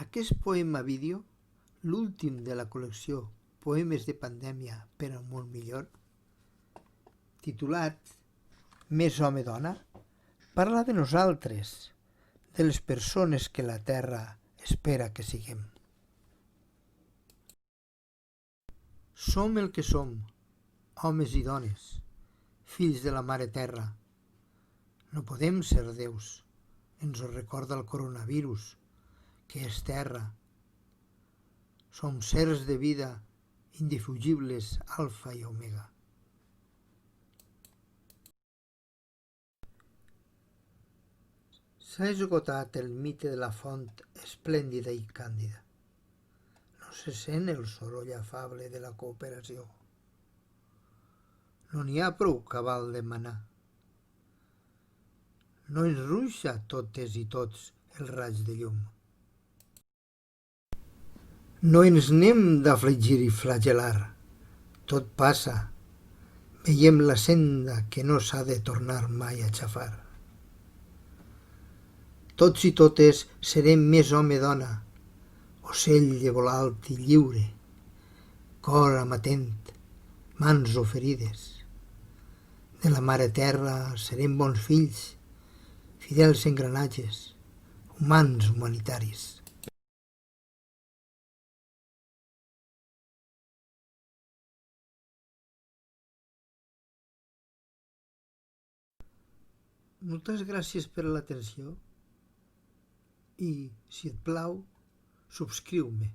Aquest poema vídeo, l'últim de la col·lecció Poemes de pandèmia per a un món millor, titulat Més home-dona, parla de nosaltres, de les persones que la Terra espera que siguem. Som el que som, homes i dones, fills de la Mare Terra. No podem ser déus, ens ho recorda el coronavirus, que és terra. Som sers de vida indefugibles, alfa i omega. S'ha esgotat el mite de la font esplèndida i càndida. No se sent el soroll afable de la cooperació. No n'hi ha prou cabal de manar. No ens ruixa totes i tots el raig de llum. No ens n'hem d'afligir i flagel·lar. Tot passa. Veiem la senda que no s'ha de tornar mai a xafar. Tots i totes serem més home-dona, ocell de vol alt i lliure, cor amatent, mans oferides. De la Mare Terra serem bons fills, fidels engranatges, humans humanitaris. Moltes gràcies per l'atenció i, si et plau, subscriu-me.